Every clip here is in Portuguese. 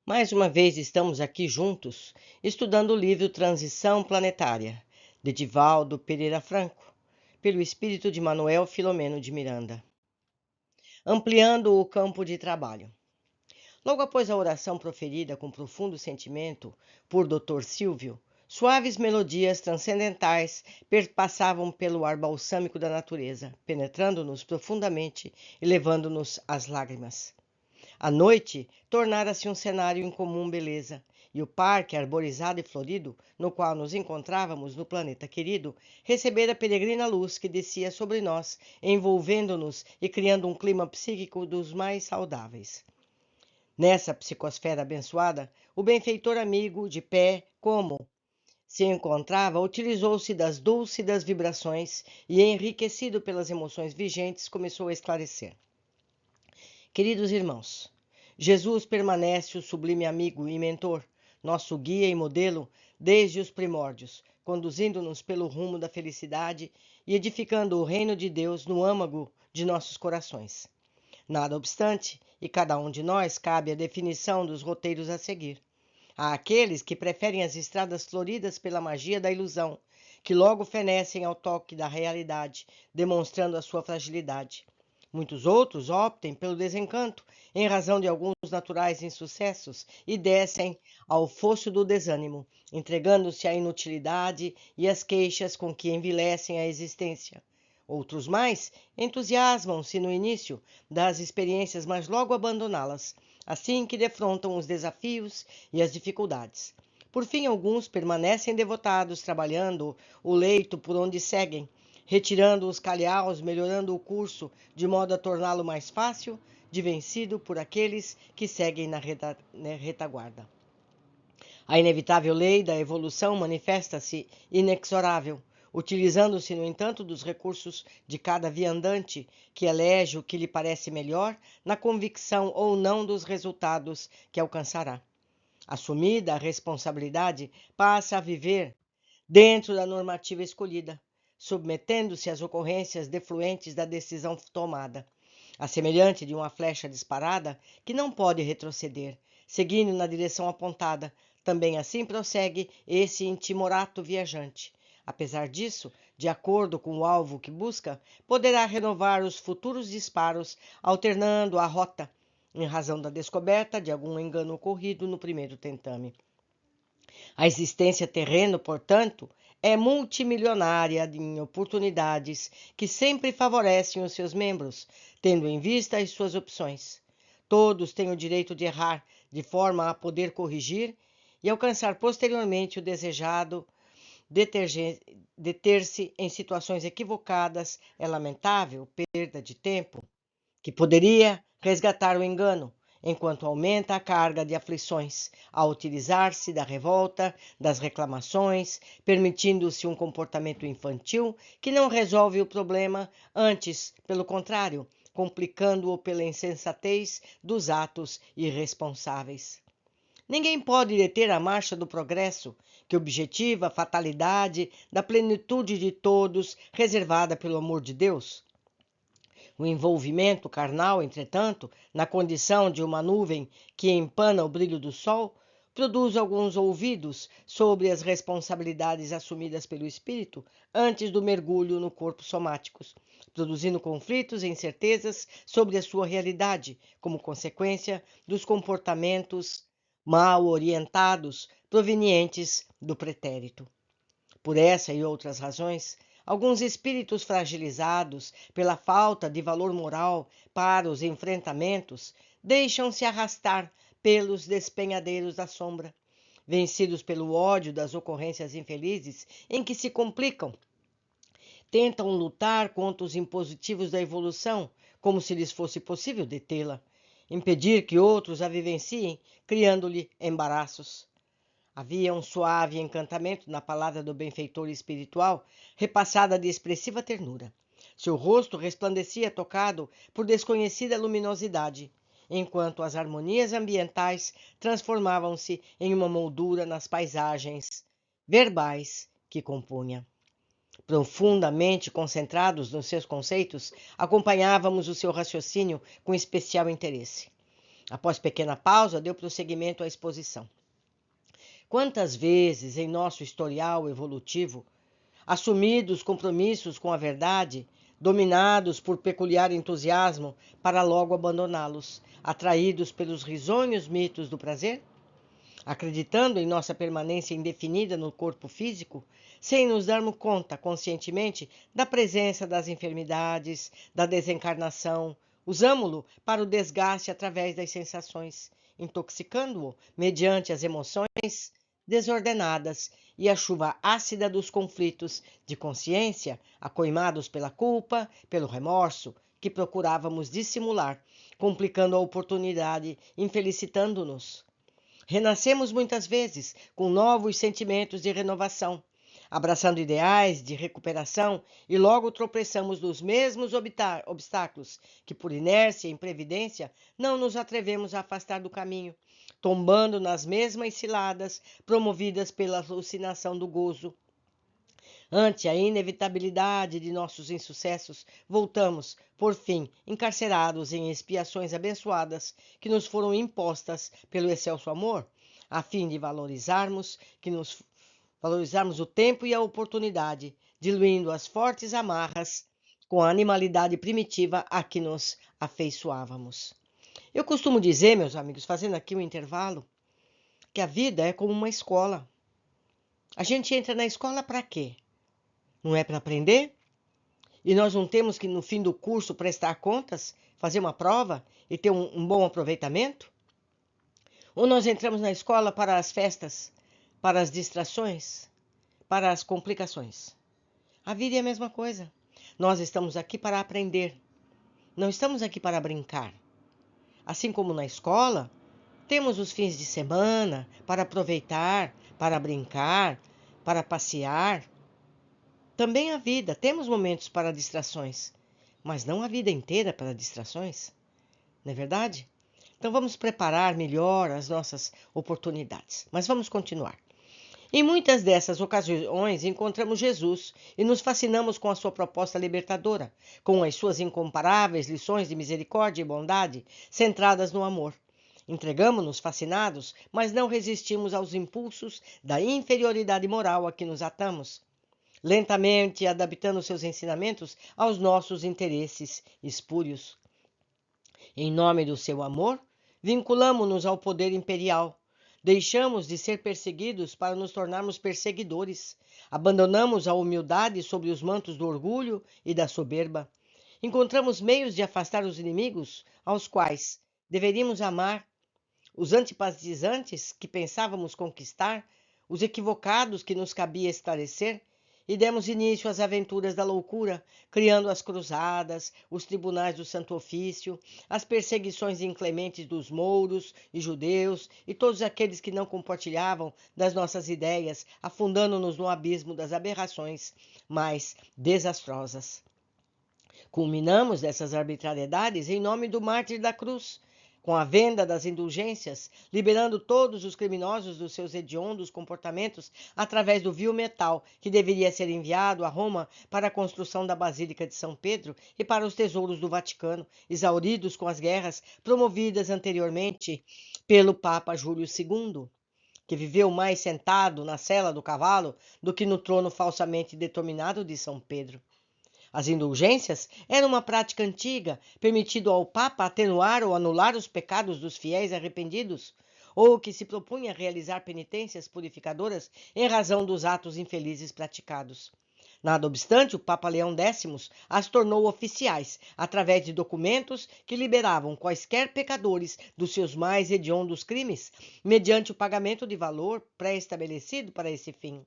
Mais uma vez estamos aqui juntos, estudando o livro Transição Planetária, de Divaldo Pereira Franco, pelo espírito de Manuel Filomeno de Miranda. Ampliando o campo de trabalho. Logo após a oração proferida com profundo sentimento por Dr. Silvio, suaves melodias transcendentais perpassavam pelo ar balsâmico da natureza, penetrando-nos profundamente e levando-nos às lágrimas. A noite tornara-se um cenário em comum beleza, e o parque arborizado e florido, no qual nos encontrávamos no planeta querido, recebera a peregrina luz que descia sobre nós, envolvendo-nos e criando um clima psíquico dos mais saudáveis. Nessa psicosfera abençoada, o benfeitor amigo, de pé, como se encontrava, utilizou-se das dúlcidas vibrações e, enriquecido pelas emoções vigentes, começou a esclarecer. Queridos irmãos, Jesus permanece o sublime amigo e mentor, nosso guia e modelo desde os primórdios, conduzindo-nos pelo rumo da felicidade e edificando o reino de Deus no âmago de nossos corações. Nada obstante, e cada um de nós cabe a definição dos roteiros a seguir. Há aqueles que preferem as estradas floridas pela magia da ilusão, que logo fenecem ao toque da realidade, demonstrando a sua fragilidade. Muitos outros optem pelo desencanto, em razão de alguns naturais insucessos, e descem ao fosso do desânimo, entregando-se à inutilidade e às queixas com que envilecem a existência. Outros mais entusiasmam-se no início das experiências, mas logo abandoná-las, assim que defrontam os desafios e as dificuldades. Por fim, alguns permanecem devotados, trabalhando o leito por onde seguem, retirando os calhaus, melhorando o curso, de modo a torná-lo mais fácil de vencido por aqueles que seguem na retaguarda. A inevitável lei da evolução manifesta-se inexorável, utilizando-se, no entanto, dos recursos de cada viandante, que elege o que lhe parece melhor, na convicção ou não dos resultados que alcançará. Assumida a responsabilidade, passa a viver dentro da normativa escolhida, submetendo-se às ocorrências defluentes da decisão tomada, a semelhante de uma flecha disparada que não pode retroceder, seguindo na direção apontada. Também assim prossegue esse intimorato viajante. Apesar disso, de acordo com o alvo que busca, poderá renovar os futuros disparos, alternando a rota, em razão da descoberta de algum engano ocorrido no primeiro tentame. A existência terrena, portanto, é multimilionária em oportunidades que sempre favorecem os seus membros, tendo em vista as suas opções. Todos têm o direito de errar, de forma a poder corrigir e alcançar posteriormente o desejado. Deter-se em situações equivocadas é lamentável perda de tempo, que poderia resgatar o engano, enquanto aumenta a carga de aflições, ao utilizar-se da revolta, das reclamações, permitindo-se um comportamento infantil que não resolve o problema, antes, pelo contrário, complicando-o pela insensatez dos atos irresponsáveis. Ninguém pode deter a marcha do progresso, que objetiva a fatalidade da plenitude de todos, reservada pelo amor de Deus. O envolvimento carnal, entretanto, na condição de uma nuvem que empana o brilho do sol, produz alguns ouvidos sobre as responsabilidades assumidas pelo espírito antes do mergulho no corpo somático, produzindo conflitos e incertezas sobre a sua realidade, como consequência dos comportamentos mal orientados provenientes do pretérito. Por essa e outras razões, alguns espíritos fragilizados pela falta de valor moral para os enfrentamentos deixam-se arrastar pelos despenhadeiros da sombra, vencidos pelo ódio das ocorrências infelizes em que se complicam. Tentam lutar contra os impositivos da evolução, como se lhes fosse possível detê-la, impedir que outros a vivenciem, criando-lhe embaraços. Havia um suave encantamento na palavra do benfeitor espiritual, repassada de expressiva ternura. Seu rosto resplandecia tocado por desconhecida luminosidade, enquanto as harmonias ambientais transformavam-se em uma moldura nas paisagens verbais que compunha. Profundamente concentrados nos seus conceitos, acompanhávamos o seu raciocínio com especial interesse. Após pequena pausa, deu prosseguimento à exposição. Quantas vezes em nosso historial evolutivo, assumidos compromissos com a verdade, dominados por peculiar entusiasmo para logo abandoná-los, atraídos pelos risonhos mitos do prazer? Acreditando em nossa permanência indefinida no corpo físico, sem nos darmos conta conscientemente da presença das enfermidades, da desencarnação, usamo-lo para o desgaste através das sensações, intoxicando-o mediante as emoções desordenadas e a chuva ácida dos conflitos de consciência, acoimados pela culpa, pelo remorso, que procurávamos dissimular, complicando a oportunidade, infelicitando-nos. Renascemos muitas vezes com novos sentimentos de renovação, abraçando ideais de recuperação e logo tropeçamos nos mesmos obstáculos que, por inércia e imprevidência, não nos atrevemos a afastar do caminho, tombando nas mesmas ciladas promovidas pela alucinação do gozo. Ante a inevitabilidade de nossos insucessos, voltamos, por fim, encarcerados em expiações abençoadas que nos foram impostas pelo excelso amor, a fim de valorizarmos o tempo e a oportunidade, diluindo as fortes amarras com a animalidade primitiva a que nos afeiçoávamos. Eu costumo dizer, meus amigos, fazendo aqui um intervalo, que a vida é como uma escola. A gente entra na escola para quê? Não é para aprender? E nós não temos que, no fim do curso, prestar contas, fazer uma prova e ter um bom aproveitamento? Ou nós entramos na escola para as festas, para as distrações, para as complicações? A vida é a mesma coisa. Nós estamos aqui para aprender. Não estamos aqui para brincar. Assim como na escola, temos os fins de semana para aproveitar, para brincar, para passear. Também a vida, temos momentos para distrações, mas não a vida inteira para distrações, não é verdade? Então vamos preparar melhor as nossas oportunidades, mas vamos continuar. Em muitas dessas ocasiões encontramos Jesus e nos fascinamos com a sua proposta libertadora, com as suas incomparáveis lições de misericórdia e bondade centradas no amor. Entregamo-nos fascinados, mas não resistimos aos impulsos da inferioridade moral a que nos atamos, lentamente adaptando seus ensinamentos aos nossos interesses espúrios. Em nome do seu amor, vinculamo-nos ao poder imperial. Deixamos de ser perseguidos para nos tornarmos perseguidores. Abandonamos a humildade sob os mantos do orgulho e da soberba. Encontramos meios de afastar os inimigos aos quais deveríamos amar, os antipatizantes que pensávamos conquistar, os equivocados que nos cabia esclarecer, e demos início às aventuras da loucura, criando as cruzadas, os tribunais do Santo Ofício, as perseguições inclementes dos mouros e judeus e todos aqueles que não compartilhavam das nossas ideias, afundando-nos no abismo das aberrações mais desastrosas. Culminamos dessas arbitrariedades em nome do mártir da cruz, com a venda das indulgências, liberando todos os criminosos dos seus hediondos comportamentos através do vil metal que deveria ser enviado a Roma para a construção da Basílica de São Pedro e para os tesouros do Vaticano, exauridos com as guerras promovidas anteriormente pelo Papa Júlio II, que viveu mais sentado na sela do cavalo do que no trono falsamente determinado de São Pedro. As indulgências eram uma prática antiga, permitindo ao Papa atenuar ou anular os pecados dos fiéis arrependidos, ou que se propunha a realizar penitências purificadoras em razão dos atos infelizes praticados. Nada obstante, o Papa Leão X as tornou oficiais, através de documentos que liberavam quaisquer pecadores dos seus mais hediondos crimes, mediante o pagamento de valor pré-estabelecido para esse fim.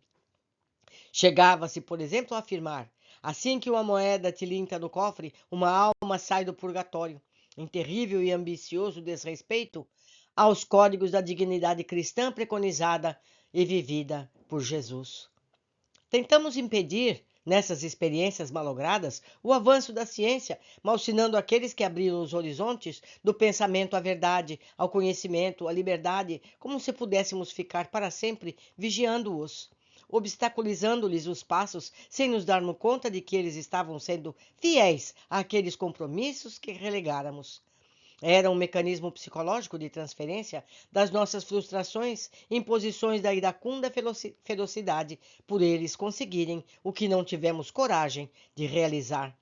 Chegava-se, por exemplo, a afirmar: assim que uma moeda tilinta no cofre, uma alma sai do purgatório, em terrível e ambicioso desrespeito aos códigos da dignidade cristã preconizada e vivida por Jesus. Tentamos impedir, nessas experiências malogradas, o avanço da ciência, malsinando aqueles que abriram os horizontes do pensamento à verdade, ao conhecimento, à liberdade, como se pudéssemos ficar para sempre vigiando-os, obstaculizando-lhes os passos, sem nos darmos conta de que eles estavam sendo fiéis àqueles compromissos que relegáramos. Era um mecanismo psicológico de transferência das nossas frustrações em posições da iracunda ferocidade por eles conseguirem o que não tivemos coragem de realizar.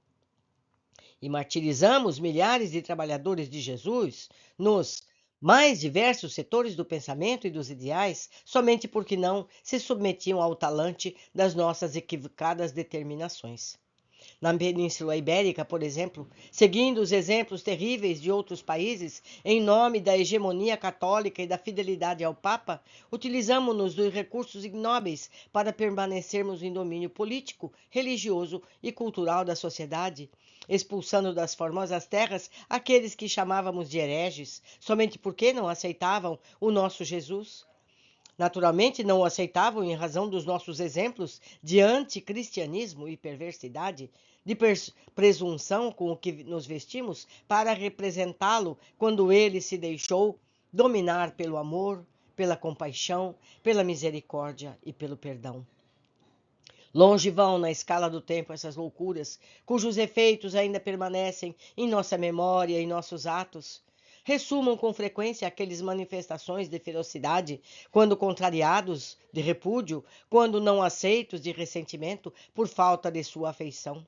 E martirizamos milhares de trabalhadores de Jesus nos mais diversos setores do pensamento e dos ideais, somente porque não se submetiam ao talante das nossas equivocadas determinações. Na Península Ibérica, por exemplo, seguindo os exemplos terríveis de outros países, em nome da hegemonia católica e da fidelidade ao Papa, utilizamos-nos dos recursos ignóbeis para permanecermos em domínio político, religioso e cultural da sociedade, expulsando das formosas terras aqueles que chamávamos de hereges, somente porque não aceitavam o nosso Jesus. Naturalmente, não o aceitavam em razão dos nossos exemplos de anticristianismo e perversidade, de presunção com o que nos vestimos para representá-lo quando ele se deixou dominar pelo amor, pela compaixão, pela misericórdia e pelo perdão. Longe vão na escala do tempo essas loucuras, cujos efeitos ainda permanecem em nossa memória e nossos atos. Ressumam com frequência aquelas manifestações de ferocidade, quando contrariados, de repúdio, quando não aceitos, de ressentimento, por falta de sua afeição.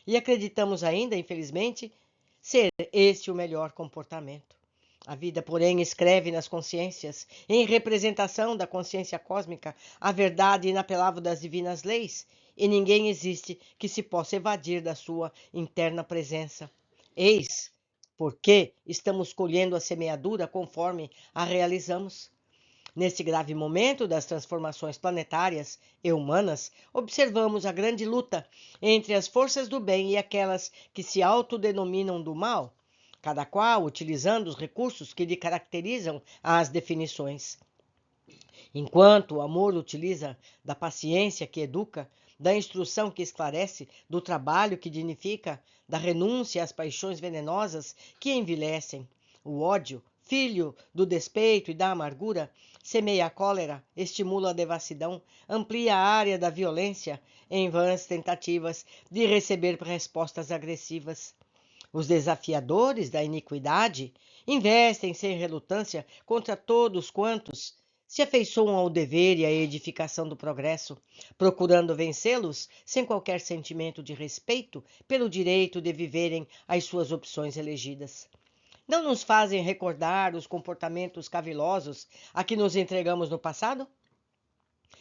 E acreditamos ainda, infelizmente, ser este o melhor comportamento. A vida, porém, escreve nas consciências, em representação da consciência cósmica, a verdade inapelável das divinas leis, e ninguém existe que se possa evadir da sua interna presença. Eis porque estamos colhendo a semeadura conforme a realizamos. Neste grave momento das transformações planetárias e humanas, observamos a grande luta entre as forças do bem e aquelas que se autodenominam do mal, cada qual utilizando os recursos que lhe caracterizam as definições. Enquanto o amor utiliza da paciência que educa, da instrução que esclarece, do trabalho que dignifica, da renúncia às paixões venenosas que envilecem, o ódio, filho do despeito e da amargura, semeia a cólera, estimula a devassidão, amplia a área da violência em vãs tentativas de receber respostas agressivas. Os desafiadores da iniquidade investem sem relutância contra todos quantos se afeiçoam ao dever e à edificação do progresso, procurando vencê-los sem qualquer sentimento de respeito pelo direito de viverem as suas opções elegidas. Não nos fazem recordar os comportamentos cavilosos a que nos entregamos no passado?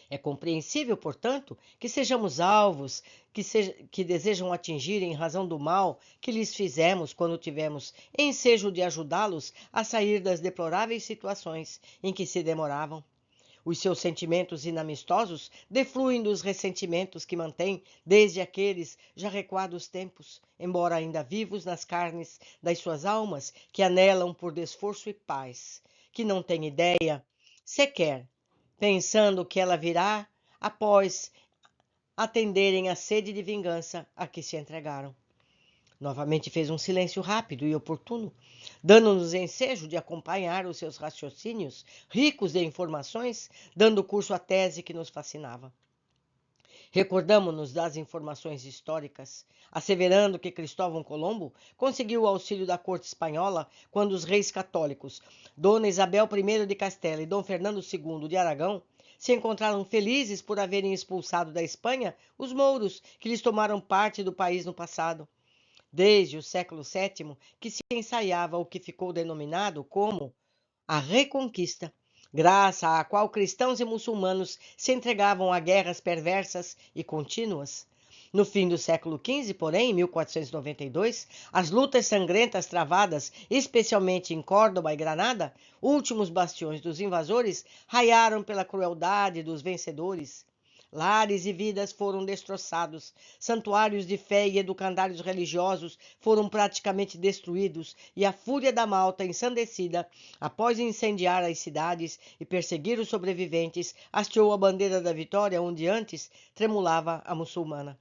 É compreensível, portanto, que sejamos alvos que desejam atingir em razão do mal que lhes fizemos quando tivemos ensejo de ajudá-los a sair das deploráveis situações em que se demoravam. Os seus sentimentos inamistosos defluem dos ressentimentos que mantêm desde aqueles já recuados tempos, embora ainda vivos nas carnes das suas almas que anelam por desforço e paz, que não têm ideia sequer pensando que ela virá após atenderem à sede de vingança a que se entregaram. Novamente fez um silêncio rápido e oportuno, dando-nos ensejo de acompanhar os seus raciocínios, ricos de informações, dando curso à tese que nos fascinava. Recordamo-nos das informações históricas, asseverando que Cristóvão Colombo conseguiu o auxílio da corte espanhola quando os reis católicos, Dona Isabel I de Castela e Dom Fernando II de Aragão, se encontraram felizes por haverem expulsado da Espanha os mouros que lhes tomaram parte do país no passado. Desde o século VII que se ensaiava o que ficou denominado como a Reconquista, graças à qual cristãos e muçulmanos se entregavam a guerras perversas e contínuas. No fim do século XV, porém, em 1492, as lutas sangrentas travadas, especialmente em Córdoba e Granada, últimos bastiões dos invasores, raiaram pela crueldade dos vencedores. Lares e vidas foram destroçados, santuários de fé e educandários religiosos foram praticamente destruídos, e a fúria da Malta, ensandecida, após incendiar as cidades e perseguir os sobreviventes, hasteou a bandeira da vitória onde antes tremulava a muçulmana.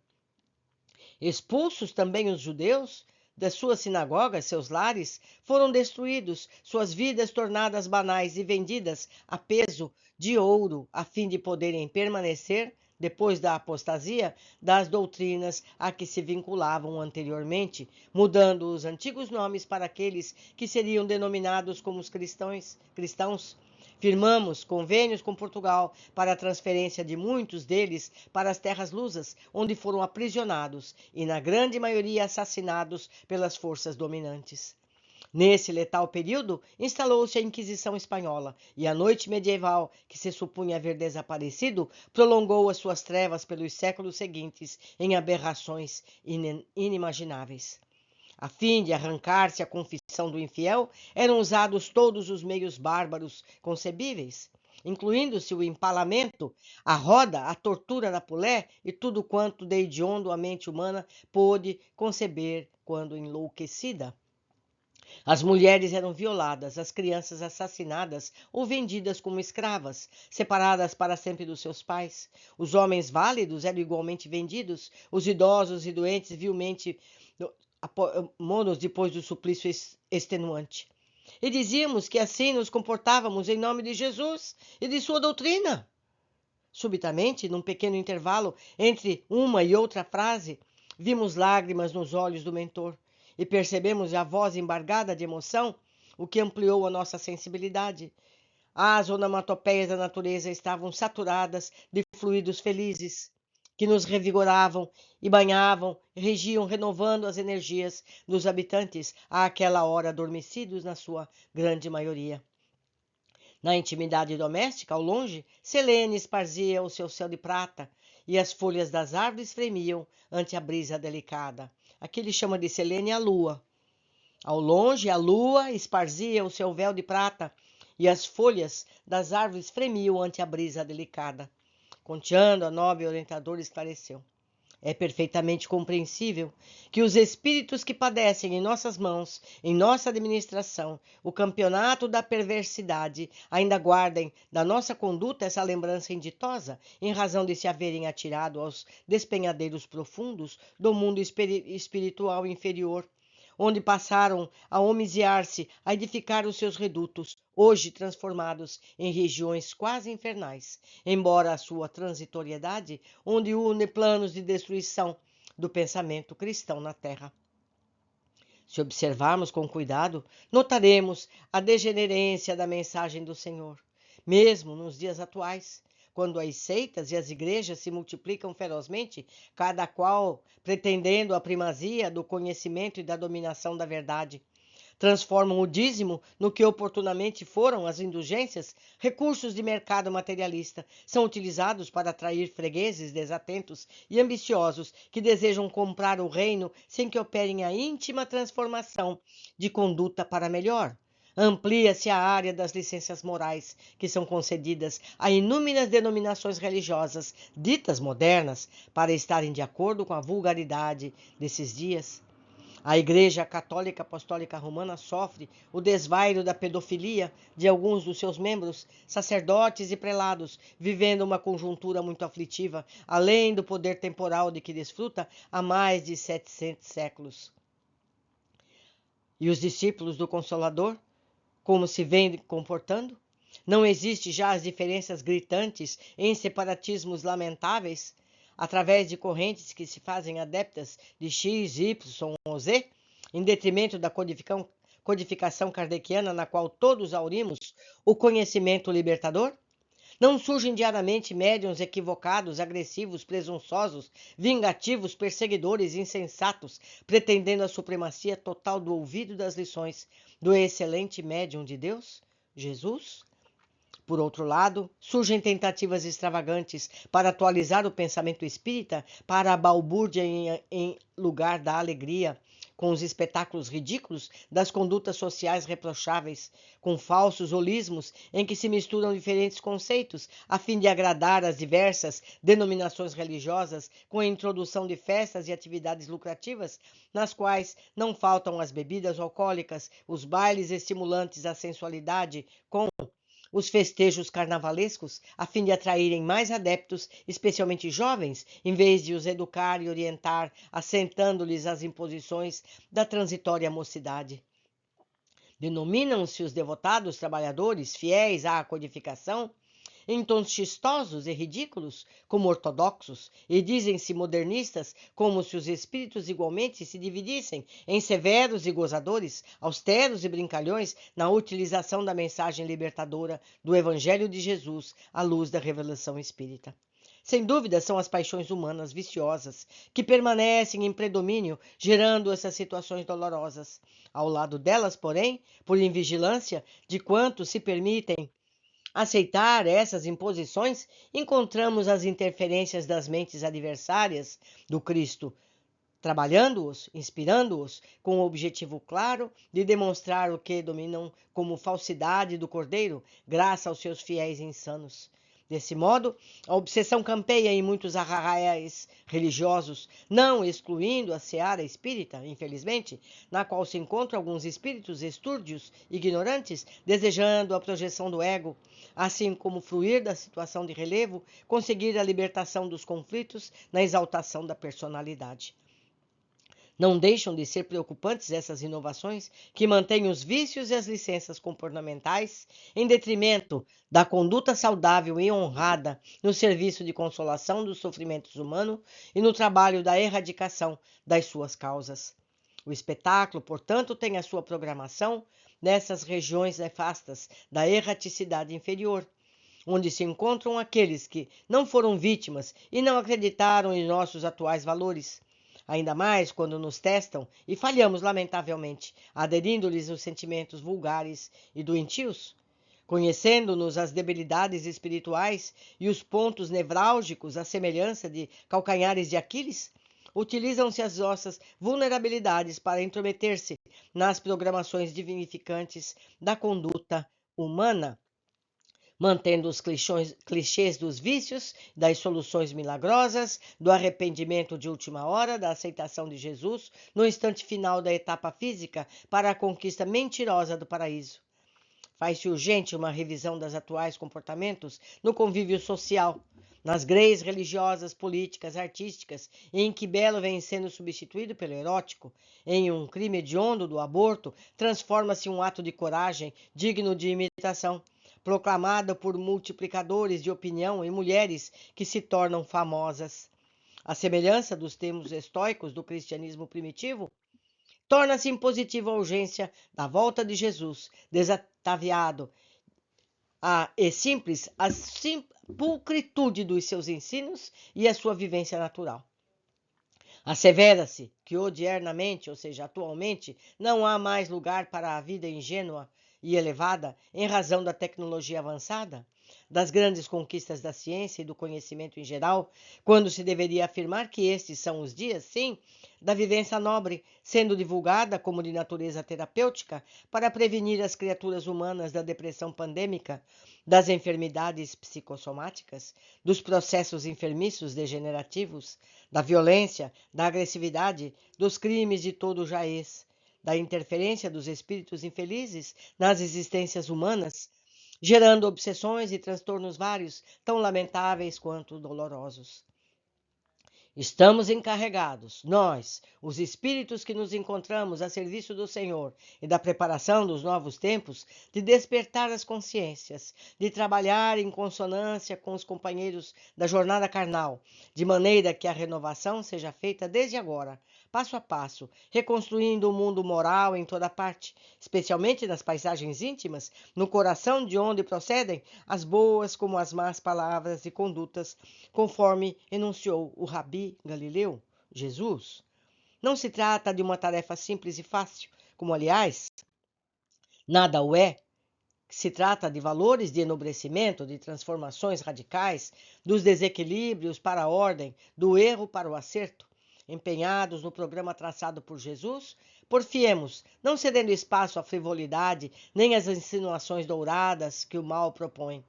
Expulsos também os judeus das suas sinagogas, seus lares foram destruídos, suas vidas tornadas banais e vendidas a peso de ouro, a fim de poderem permanecer depois da apostasia, das doutrinas a que se vinculavam anteriormente, mudando os antigos nomes para aqueles que seriam denominados como os cristãos. Firmamos convênios com Portugal para a transferência de muitos deles para as terras lusas, onde foram aprisionados e, na grande maioria, assassinados pelas forças dominantes. Nesse letal período, instalou-se a Inquisição Espanhola, e a noite medieval, que se supunha haver desaparecido, prolongou as suas trevas pelos séculos seguintes em aberrações inimagináveis. A fim de arrancar-se a confissão do infiel, eram usados todos os meios bárbaros concebíveis, incluindo-se o empalamento, a roda, a tortura da pulé e tudo quanto de hediondo a mente humana pôde conceber quando enlouquecida. As mulheres eram violadas, as crianças assassinadas ou vendidas como escravas, separadas para sempre dos seus pais. Os homens válidos eram igualmente vendidos, os idosos e doentes vilmente monos depois do suplício extenuante. E dizíamos que assim nos comportávamos em nome de Jesus e de sua doutrina. Subitamente, num pequeno intervalo entre uma e outra frase, vimos lágrimas nos olhos do mentor e percebemos a voz embargada de emoção, o que ampliou a nossa sensibilidade. As onomatopeias da natureza estavam saturadas de fluidos felizes, que nos revigoravam e banhavam, regiam, renovando as energias dos habitantes àquela hora adormecidos na sua grande maioria. Na intimidade doméstica, ao longe, Selene esparzia o seu céu de prata, e as folhas das árvores tremiam ante a brisa delicada. Aqui ele chama de Selene a lua. Ao longe, a lua esparzia o seu véu de prata, e as folhas das árvores fremiam ante a brisa delicada. Conteando, a nobre orientadora esclareceu. É perfeitamente compreensível que os espíritos que padecem em nossas mãos, em nossa administração, o campeonato da perversidade, ainda guardem da nossa conduta essa lembrança inditosa, em razão de se haverem atirado aos despenhadeiros profundos do mundo espiritual inferior, onde passaram a homiziar-se, a edificar os seus redutos, hoje transformados em regiões quase infernais, embora a sua transitoriedade, onde une planos de destruição do pensamento cristão na Terra. Se observarmos com cuidado, notaremos a degenerência da mensagem do Senhor, mesmo nos dias atuais, quando as seitas e as igrejas se multiplicam ferozmente, cada qual pretendendo a primazia do conhecimento e da dominação da verdade. Transformam o dízimo no que oportunamente foram as indulgências, recursos de mercado materialista, são utilizados para atrair fregueses desatentos e ambiciosos que desejam comprar o reino sem que operem a íntima transformação de conduta para melhor. Amplia-se a área das licenças morais que são concedidas a inúmeras denominações religiosas, ditas modernas, para estarem de acordo com a vulgaridade desses dias. A Igreja Católica Apostólica Romana sofre o desvairo da pedofilia de alguns dos seus membros, sacerdotes e prelados, vivendo uma conjuntura muito aflitiva, além do poder temporal de que desfruta há mais de 700 séculos. E os discípulos do Consolador, como se vêm comportando? Não existe já as diferenças gritantes em separatismos lamentáveis, através de correntes que se fazem adeptas de X, Y ou Z, em detrimento da codificação kardeciana na qual todos aurimos o conhecimento libertador? Não surgem diariamente médiuns equivocados, agressivos, presunçosos, vingativos, perseguidores, insensatos, pretendendo a supremacia total do ouvido das lições do excelente médium de Deus, Jesus? Por outro lado, surgem tentativas extravagantes para atualizar o pensamento espírita para a balbúrdia em lugar da alegria, com os espetáculos ridículos das condutas sociais reprocháveis, com falsos holismos em que se misturam diferentes conceitos, a fim de agradar as diversas denominações religiosas, com a introdução de festas e atividades lucrativas, nas quais não faltam as bebidas alcoólicas, os bailes estimulantes à sensualidade, com os festejos carnavalescos, a fim de atraírem mais adeptos, especialmente jovens, em vez de os educar e orientar, assentando-lhes as imposições da transitória mocidade. Denominam-se os devotados trabalhadores, fiéis à codificação, em tons chistosos e ridículos, como ortodoxos, e dizem-se modernistas, como se os espíritos igualmente se dividissem em severos e gozadores, austeros e brincalhões na utilização da mensagem libertadora do Evangelho de Jesus à luz da revelação espírita. Sem dúvida, são as paixões humanas viciosas que permanecem em predomínio, gerando essas situações dolorosas. Ao lado delas, porém, por invigilância de quantos se permitem aceitar essas imposições, encontramos as interferências das mentes adversárias do Cristo, trabalhando-os, inspirando-os, com o objetivo claro de demonstrar o que dominam como falsidade do Cordeiro, graças aos seus fiéis insanos. Desse modo, a obsessão campeia em muitos arraiais religiosos, não excluindo a seara espírita, infelizmente, na qual se encontram alguns espíritos estúrdios, ignorantes, desejando a projeção do ego, assim como fruir da situação de relevo, conseguir a libertação dos conflitos na exaltação da personalidade. Não deixam de ser preocupantes essas inovações que mantêm os vícios e as licenças comportamentais em detrimento da conduta saudável e honrada no serviço de consolação dos sofrimentos humanos e no trabalho da erradicação das suas causas. O espetáculo, portanto, tem a sua programação nessas regiões nefastas da erraticidade inferior, onde se encontram aqueles que não foram vítimas e não acreditaram em nossos atuais valores. Ainda mais quando nos testam e falhamos lamentavelmente, aderindo-lhes os sentimentos vulgares e doentios. Conhecendo-nos as debilidades espirituais e os pontos nevrálgicos à semelhança de calcanhares de Aquiles, utilizam-se as nossas vulnerabilidades para intrometer-se nas programações dignificantes da conduta humana, mantendo os clichês dos vícios, das soluções milagrosas, do arrependimento de última hora, da aceitação de Jesus no instante final da etapa física para a conquista mentirosa do paraíso. Faz-se urgente uma revisão dos atuais comportamentos no convívio social, nas greis religiosas, políticas, artísticas, em que belo vem sendo substituído pelo erótico. Em um crime hediondo do aborto, transforma-se um ato de coragem digno de imitação, proclamada por multiplicadores de opinião em mulheres que se tornam famosas. A semelhança dos termos estoicos do cristianismo primitivo, torna-se impositiva a urgência da volta de Jesus, desataviado e simples a pulcritude dos seus ensinos e a sua vivência natural. Assevera-se que odiernamente, ou seja, atualmente, não há mais lugar para a vida ingênua e elevada em razão da tecnologia avançada, das grandes conquistas da ciência e do conhecimento em geral, quando se deveria afirmar que estes são os dias, sim, da vivência nobre, sendo divulgada como de natureza terapêutica para prevenir as criaturas humanas da depressão pandêmica, das enfermidades psicossomáticas, dos processos enfermiços degenerativos, da violência, da agressividade, dos crimes de todo o jaez, da interferência dos espíritos infelizes nas existências humanas, gerando obsessões e transtornos vários, tão lamentáveis quanto dolorosos. Estamos encarregados, nós, os espíritos que nos encontramos a serviço do Senhor e da preparação dos novos tempos, de despertar as consciências, de trabalhar em consonância com os companheiros da jornada carnal, de maneira que a renovação seja feita desde agora, passo a passo, reconstruindo o mundo moral em toda parte, especialmente nas paisagens íntimas, no coração de onde procedem as boas como as más palavras e condutas, conforme enunciou o Rabi Galileu, Jesus. Não se trata de uma tarefa simples e fácil, como, aliás, nada o é. Se trata de valores de enobrecimento, de transformações radicais, dos desequilíbrios para a ordem, do erro para o acerto. Empenhados no programa traçado por Jesus, porfiemos, não cedendo espaço à frivolidade nem às insinuações douradas que o mal propõe.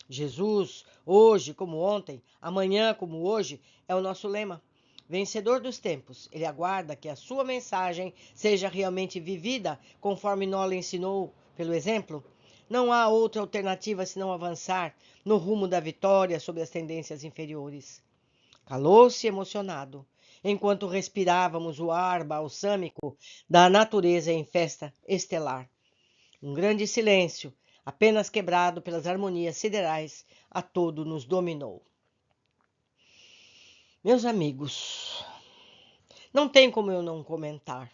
Jesus, hoje como ontem, amanhã como hoje, é o nosso lema. Vencedor dos tempos, ele aguarda que a sua mensagem seja realmente vivida, conforme Nola ensinou pelo exemplo. Não há outra alternativa senão avançar no rumo da vitória sobre as tendências inferiores. Calou-se emocionado, enquanto respirávamos o ar balsâmico da natureza em festa estelar. Um grande silêncio Apenas quebrado pelas harmonias siderais, a todo nos dominou. Meus amigos, não tem como eu não comentar.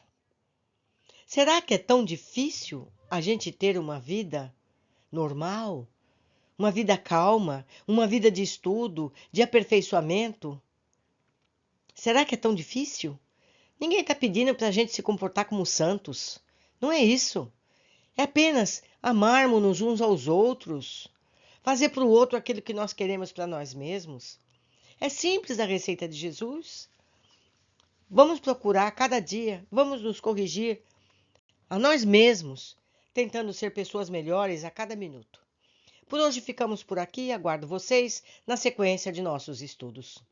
Será que é tão difícil a gente ter uma vida normal? Uma vida calma? Uma vida de estudo, de aperfeiçoamento? Será que é tão difícil? Ninguém está pedindo para a gente se comportar como santos. Não é isso. É apenas amarmos-nos uns aos outros, fazer para o outro aquilo que nós queremos para nós mesmos. É simples a receita de Jesus. Vamos procurar cada dia, vamos nos corrigir a nós mesmos, tentando ser pessoas melhores a cada minuto. Por hoje ficamos por aqui e aguardo vocês na sequência de nossos estudos.